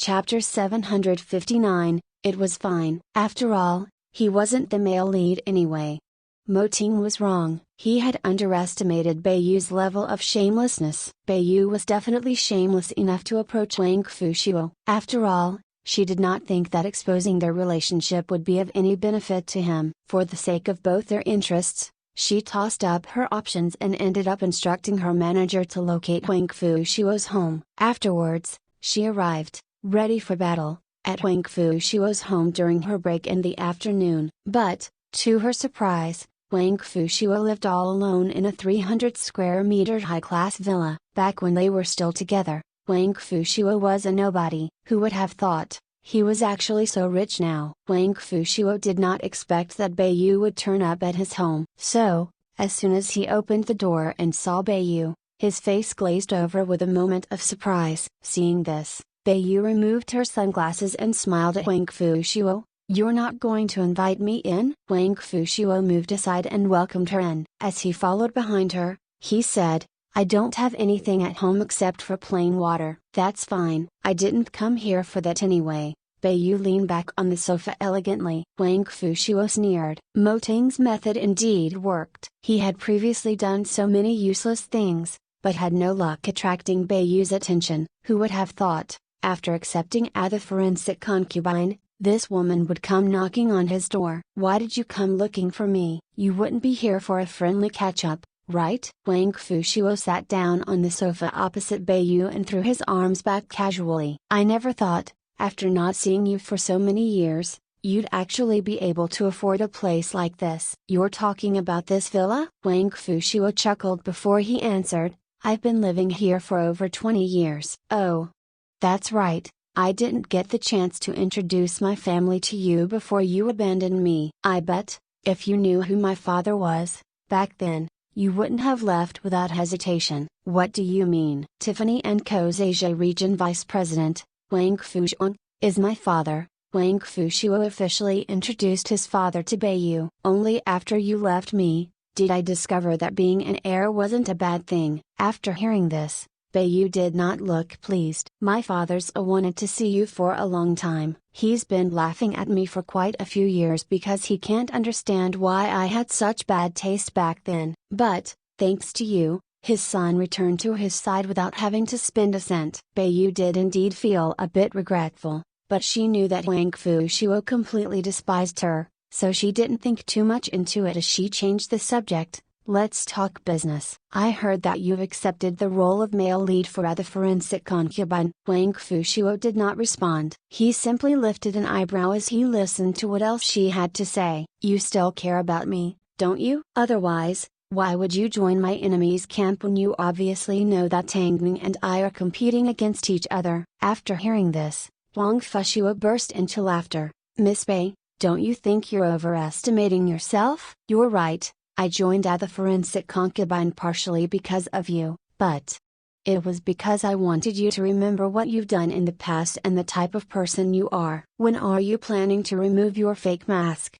Chapter 759, It was fine. After all, he wasn't the male lead anyway. Mo Ting was wrong. He had underestimated Beiyu's level of shamelessness. Beiyu was definitely shameless enough to approach Wang Fushuo. After all, she did not think that exposing their relationship would be of any benefit to him. For the sake of both their interests, she tossed up her options and ended up instructing her manager to locate Wang Fushuo's home. Afterwards, she arrived, ready for battle, at Wang Fushuo's home during her break in the afternoon. But, to her surprise, Wang Fushuo lived all alone in a 300 square meter high-class villa. Back when they were still together, Wang Fushuo was a nobody. Who would have thought? He was actually so rich now. Wang Fushuo did not expect that Beiyu would turn up at his home. So, as soon as he opened the door and saw Beiyu, his face glazed over with a moment of surprise. Seeing this, Beiyu removed her sunglasses and smiled at Wang Fushuo. "You're not going to invite me in?" Wang Fushuo moved aside and welcomed her in. As he followed behind her, he said, "I don't have anything at home except for plain water." "That's fine. I didn't come here for that anyway." Beiyu leaned back on the sofa elegantly. Wang Fushuo sneered. Mo Ting's method indeed worked. He had previously done so many useless things, but had no luck attracting Beiyu's attention. Who would have thought, after accepting as a forensic concubine, this woman would come knocking on his door? "Why did you come looking for me? You wouldn't be here for a friendly catch-up, right?" Wang Fushuo sat down on the sofa opposite Beiyu and threw his arms back casually. "I never thought, after not seeing you for so many years, you'd actually be able to afford a place like this." "You're talking about this villa?" Wang Fushuo chuckled before he answered, "I've been living here for over 20 years. "Oh. That's right. I didn't get the chance to introduce my family to you before you abandoned me. I bet, if you knew who my father was, back then, you wouldn't have left without hesitation." "What do you mean?" "Tiffany & Co.'s Asia Region Vice President, Wang Fushuo, is my father." Wang Fushuo officially introduced his father to Beiyu. "Only after you left me, did I discover that being an heir wasn't a bad thing." After hearing this, Beiyu did not look pleased. "My father's wanted to see you for a long time. He's been laughing at me for quite a few years because he can't understand why I had such bad taste back then. But, thanks to you, his son returned to his side without having to spend a cent." Beiyu did indeed feel a bit regretful, but she knew that Wang Fushuo completely despised her, so she didn't think too much into it as she changed the subject. "Let's talk business. I heard that you've accepted the role of male lead for the forensic concubine." Wang Fushuo did not respond. He simply lifted an eyebrow as he listened to what else she had to say. "You still care about me, don't you? Otherwise, why would you join my enemy's camp when you obviously know that Tangning and I are competing against each other?" After hearing this, Wang Fushuo burst into laughter. "Miss Bei, don't you think you're overestimating yourself?" "You're right. I joined as the forensic concubine partially because of you, but it was because I wanted you to remember what you've done in the past and the type of person you are." "When are you planning to remove your fake mask?"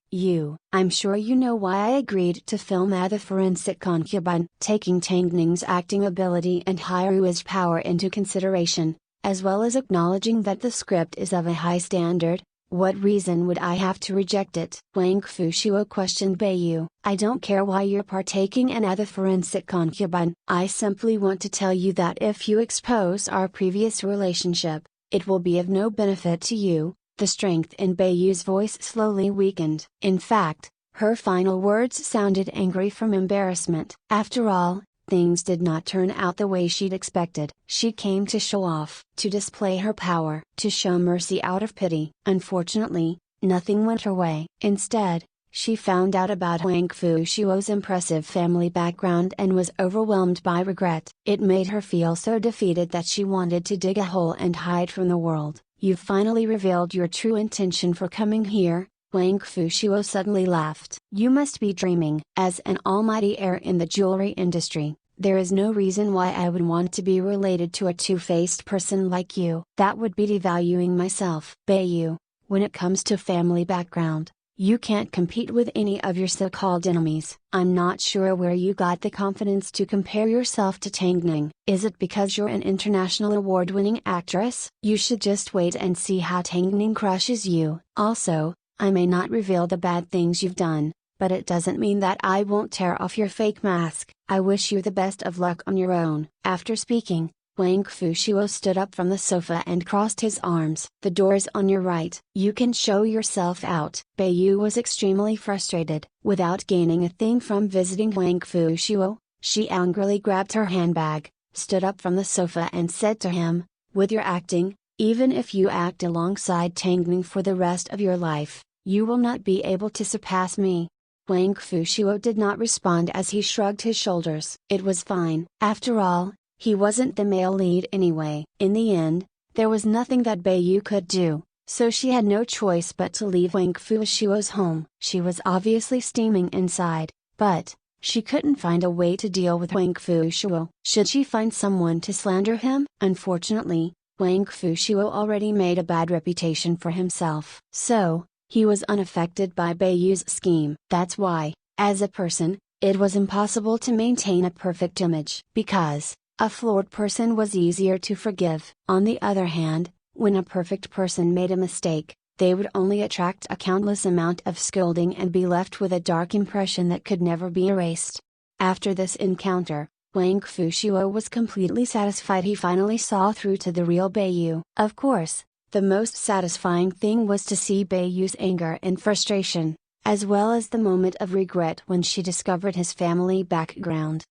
"I'm sure you know why I agreed to film as the forensic concubine." Taking Tangning's acting ability and Hairui's power into consideration, as well as acknowledging that the script is of a high standard, what reason would I have to reject it? Wang Fushuo questioned Beiyu. "I don't care why you're partaking in the forensic concubine. I simply want to tell you that if you expose our previous relationship, it will be of no benefit to you." The strength in Beiyu's voice slowly weakened. In fact, her final words sounded angry from embarrassment. After all, things did not turn out the way she'd expected. She came to show off, to display her power, to show mercy out of pity. Unfortunately, nothing went her way. Instead, she found out about Wang Fushuo's impressive family background and was overwhelmed by regret. It made her feel so defeated that she wanted to dig a hole and hide from the world. "You've finally revealed your true intention for coming here," Wang Fushuo suddenly laughed. "You must be dreaming." "As an almighty heir in the jewelry industry, there is no reason why I would want to be related to a two-faced person like you. That would be devaluing myself." "Beiyu, when it comes to family background, You can't compete with any of your so-called enemies. I'm not sure where you got the confidence to compare yourself to Tang Ning. Is it because you're an international award-winning actress? You should just wait and see how Tang Ning crushes you. Also, I may not reveal the bad things you've done, but it doesn't mean that I won't tear off your fake mask. I wish you the best of luck on your own. After speaking, Wang Fushuo stood up from the sofa and crossed his arms. The door's on your right. You can show yourself out. Beiyu was extremely frustrated. Without gaining a thing from visiting Wang Fushuo, she angrily grabbed her handbag, stood up from the sofa and said to him, with your acting, even if you act alongside Tang Ning for the rest of your life, you will not be able to surpass me. Wang Fushuo did not respond as he shrugged his shoulders. It was fine. After all, he wasn't the male lead anyway. In the end, there was nothing that Beiyu could do, so she had no choice but to leave Wang Fushuo's home. She was obviously steaming inside, but she couldn't find a way to deal with Wang Fushuo. Should she find someone to slander him? Unfortunately, Wang Fushuo already made a bad reputation for himself. So, he was unaffected by Beiyu's scheme. That's why, as a person, it was impossible to maintain a perfect image. Because a flawed person was easier to forgive. On the other hand, when a perfect person made a mistake, they would only attract a countless amount of scolding and be left with a dark impression that could never be erased. After this encounter, Wang Fushuo was completely satisfied. He finally saw through to the real Beiyu. Of course, the most satisfying thing was to see Beiyu's anger and frustration, as well as the moment of regret when she discovered his family background.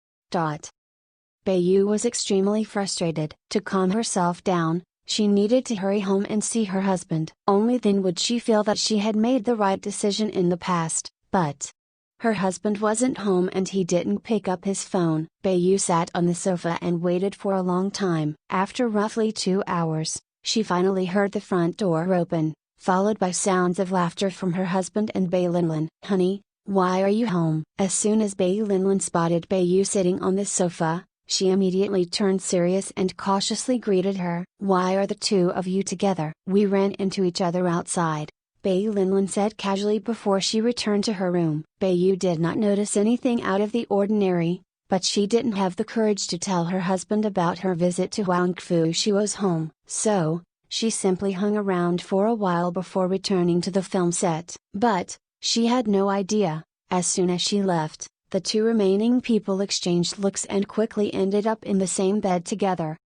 Beiyu was extremely frustrated. To calm herself down, she needed to hurry home and see her husband. Only then would she feel that she had made the right decision in the past. But her husband wasn't home and he didn't pick up his phone. Beiyu sat on the sofa and waited for a long time. After roughly 2 hours, she finally heard the front door open, followed by sounds of laughter from her husband and Bei Linlin. Honey, why are you home? As soon as Bei Linlin spotted Beiyu sitting on the sofa, she immediately turned serious and cautiously greeted her. Why are the two of you together? We ran into each other outside, Bei Linlin said casually before she returned to her room. Beiyu did not notice anything out of the ordinary, but she didn't have the courage to tell her husband about her visit to Wang Fushuo's home. So, she simply hung around for a while before returning to the film set. But, she had no idea, as soon as she left, the two remaining people exchanged looks and quickly ended up in the same bed together.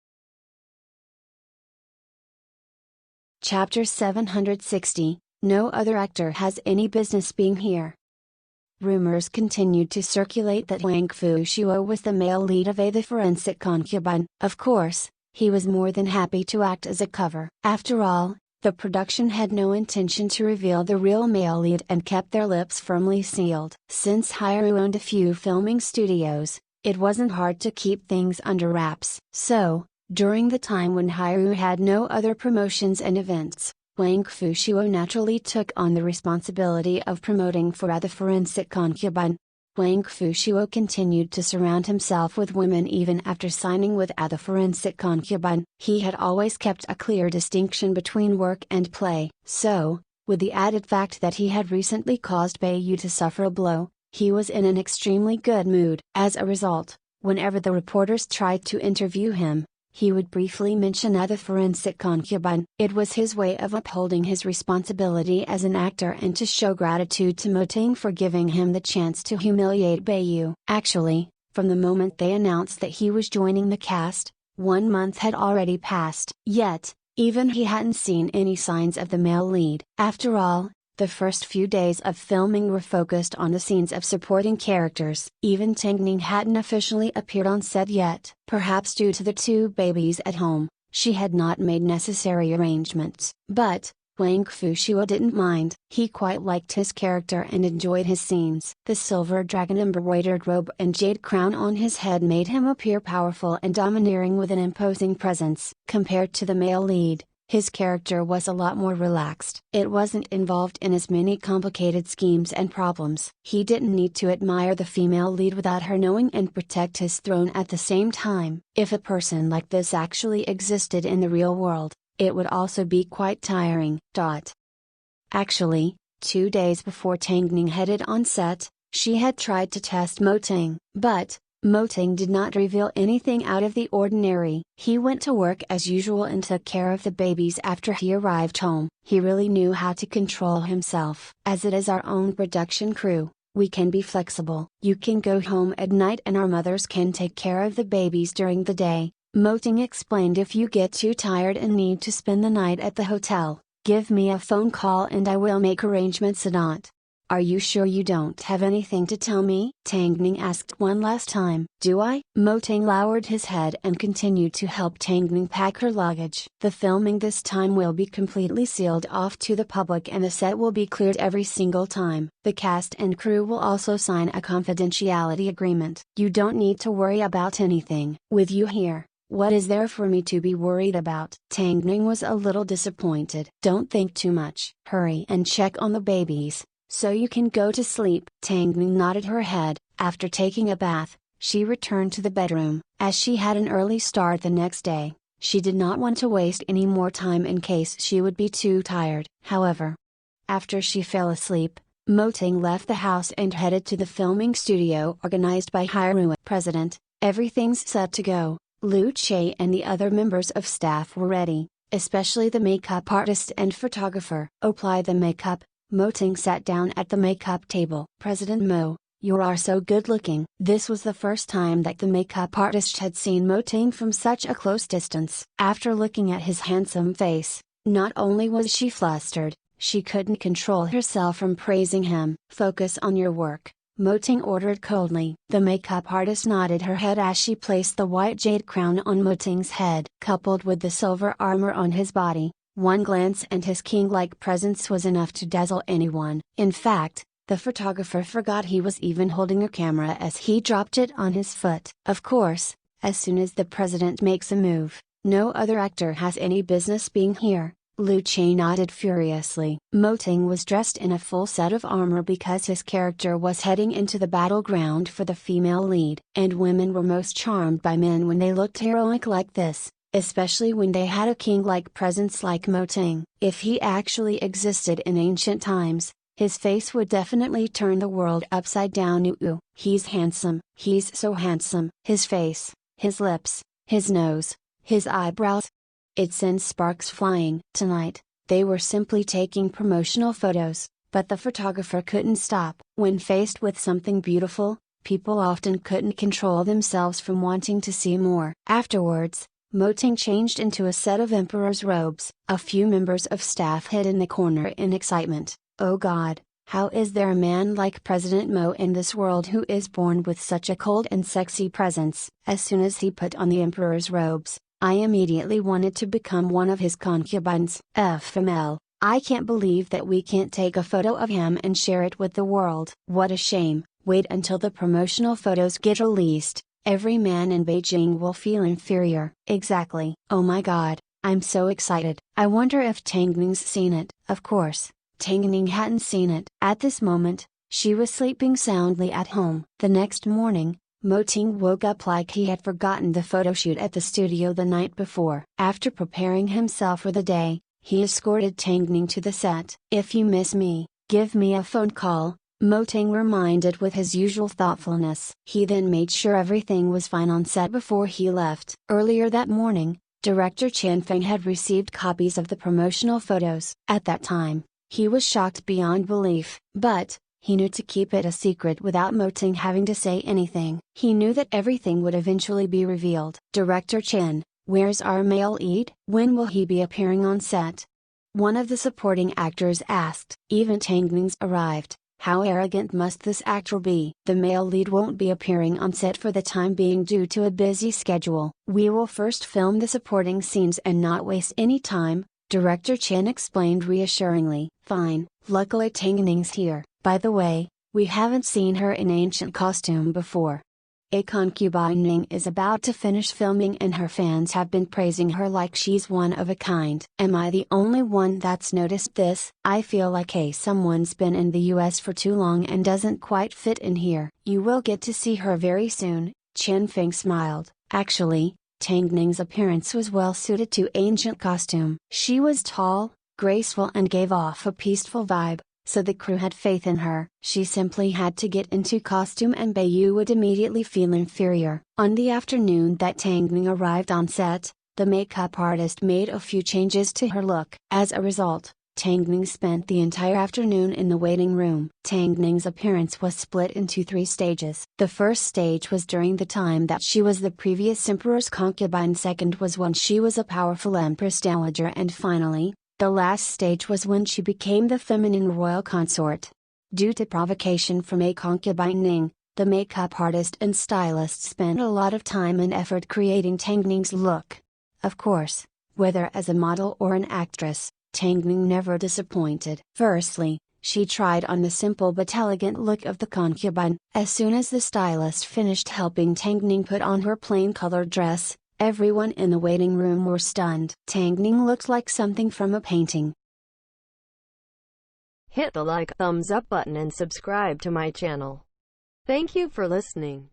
Chapter 760, No other actor has any business being here. Rumors continued to circulate that Wang Fushuo was the male lead of The Forensic Concubine. Of course, he was more than happy to act as a cover. After all, the production had no intention to reveal the real male lead and kept their lips firmly sealed. Since Hairu owned a few filming studios, it wasn't hard to keep things under wraps. So, during the time when Hairu had no other promotions and events, Wang Fushuo naturally took on the responsibility of promoting for The Forensic Concubine. Wang Fushuo continued to surround himself with women even after signing with The Forensic Concubine. He had always kept a clear distinction between work and play. So, with the added fact that he had recently caused Beiyu to suffer a blow, he was in an extremely good mood. As a result, whenever the reporters tried to interview him, he would briefly mention The Forensic Concubine. It was his way of upholding his responsibility as an actor and to show gratitude to Mo Ting for giving him the chance to humiliate Beiyu. Actually, from the moment they announced that he was joining the cast, 1 month had already passed. Yet, even he hadn't seen any signs of the male lead. After all, the first few days of filming were focused on the scenes of supporting characters. Even Tang Ning hadn't officially appeared on set yet. Perhaps due to the 2 babies at home, she had not made necessary arrangements. But, Wang Fushuo didn't mind. He quite liked his character and enjoyed his scenes. The silver dragon embroidered robe and jade crown on his head made him appear powerful and domineering with an imposing presence. Compared to the male lead, his character was a lot more relaxed. It wasn't involved in as many complicated schemes and problems. He didn't need to admire the female lead without her knowing and protect his throne at the same time. If a person like this actually existed in the real world, it would also be quite tiring. Actually, 2 days before Tang Ning headed on set, she had tried to test Mo Ting, but Mo Ting did not reveal anything out of the ordinary. He went to work as usual and took care of the babies after he arrived home. He really knew how to control himself. As it is our own production crew, we can be flexible. You can go home at night and our mothers can take care of the babies during the day, Mo Ting explained. If you get too tired and need to spend the night at the hotel, give me a phone call and I will make arrangements. Are you sure you don't have anything to tell me? Tang Ning asked one last time. Do I? Mo Ting lowered his head and continued to help Tang Ning pack her luggage. The filming this time will be completely sealed off to the public and the set will be cleared every single time. The cast and crew will also sign a confidentiality agreement. You don't need to worry about anything. With you here, what is there for me to be worried about? Tang Ning was a little disappointed. Don't think too much. Hurry and check on the babies, so you can go to sleep. Tang Ning nodded her head. After taking a bath, she returned to the bedroom. As she had an early start the next day, she did not want to waste any more time in case she would be too tired. However, after she fell asleep, Mo Ting left the house and headed to the filming studio organized by Hyrule. President, everything's set to go. Lu Che and the other members of staff were ready, especially the makeup artist and photographer. Apply the makeup. Mo Ting sat down at the makeup table. President Mo, you are so good looking. This was the first time that the makeup artist had seen Mo Ting from such a close distance. After looking at his handsome face, not only was she flustered, she couldn't control herself from praising him. Focus on your work, Mo Ting ordered coldly. The makeup artist nodded her head as she placed the white jade crown on Mo Ting's head. Coupled with the silver armor on his body, one glance and his king-like presence was enough to dazzle anyone. In fact, the photographer forgot he was even holding a camera as he dropped it on his foot. Of course, as soon as the president makes a move, no other actor has any business being here. Lu Che nodded furiously. Mo Ting was dressed in a full set of armor because his character was heading into the battleground for the female lead. And women were most charmed by men when they looked heroic like this, especially when they had a king-like presence like Mo Ting. If he actually existed in ancient times, his face would definitely turn the world upside down. Ooh, he's handsome. He's so handsome. His face, his lips, his nose, his eyebrows. It sends sparks flying. Tonight, they were simply taking promotional photos, but the photographer couldn't stop. When faced with something beautiful, people often couldn't control themselves from wanting to see more. Afterwards, Mo Ting changed into a set of emperor's robes. A few members of staff hid in the corner in excitement. Oh God, how is there a man like President Mo in this world who is born with such a cold and sexy presence? As soon as he put on the emperor's robes, I immediately wanted to become one of his concubines. FML, I can't believe that we can't take a photo of him and share it with the world. What a shame. Wait until the promotional photos get released. Every man in Beijing will feel inferior. Exactly. Oh my God, I'm so excited. I wonder if Tang Ning's seen it. Of course, Tang Ning hadn't seen it. At this moment, she was sleeping soundly at home. The next morning, Mo Ting woke up like he had forgotten the photo shoot at the studio the night before. After preparing himself for the day, he escorted Tang Ning to the set. If you miss me, give me a phone call, Mo Ting reminded with his usual thoughtfulness. He then made sure everything was fine on set before he left. Earlier that morning, director Chen Feng had received copies of the promotional photos. At that time, he was shocked beyond belief, but he knew to keep it a secret without Mo Ting having to say anything. He knew that everything would eventually be revealed. Director Chen, where's our male lead? When will he be appearing on set? One of the supporting actors asked. Even Tang Ning's arrived. How arrogant must this actor be? The male lead won't be appearing on set for the time being due to a busy schedule. We will first film the supporting scenes and not waste any time, Director Chen explained reassuringly. Fine, luckily Tang Ning's here. By the way, we haven't seen her in ancient costume before. A concubine Ning is about to finish filming and her fans have been praising her like she's one of a kind. Am I the only one that's noticed this? I feel like someone's been in the US for too long and doesn't quite fit in here. You will get to see her very soon, Chen Feng smiled. Actually, Tang Ning's appearance was well suited to ancient costume. She was tall, graceful and gave off a peaceful vibe, so the crew had faith in her. She simply had to get into costume and Bayu would immediately feel inferior. On the afternoon that Tangning arrived on set, the makeup artist made a few changes to her look. As a result, Tangning spent the entire afternoon in the waiting room. Tangning's appearance was split into 3 stages. The first stage was during the time that she was the previous emperor's concubine. Second was when she was a powerful empress dowager, and finally, the last stage was when she became the feminine royal consort. Due to provocation from a concubine Ning, the makeup artist and stylist spent a lot of time and effort creating Tangning's look. Of course, whether as a model or an actress, Tangning never disappointed. Firstly, she tried on the simple but elegant look of the concubine. As soon as the stylist finished helping Tangning put on her plain colored dress, everyone in the waiting room were stunned. Tangning looked like something from a painting. Hit the like, thumbs up button and subscribe to my channel. Thank you for listening.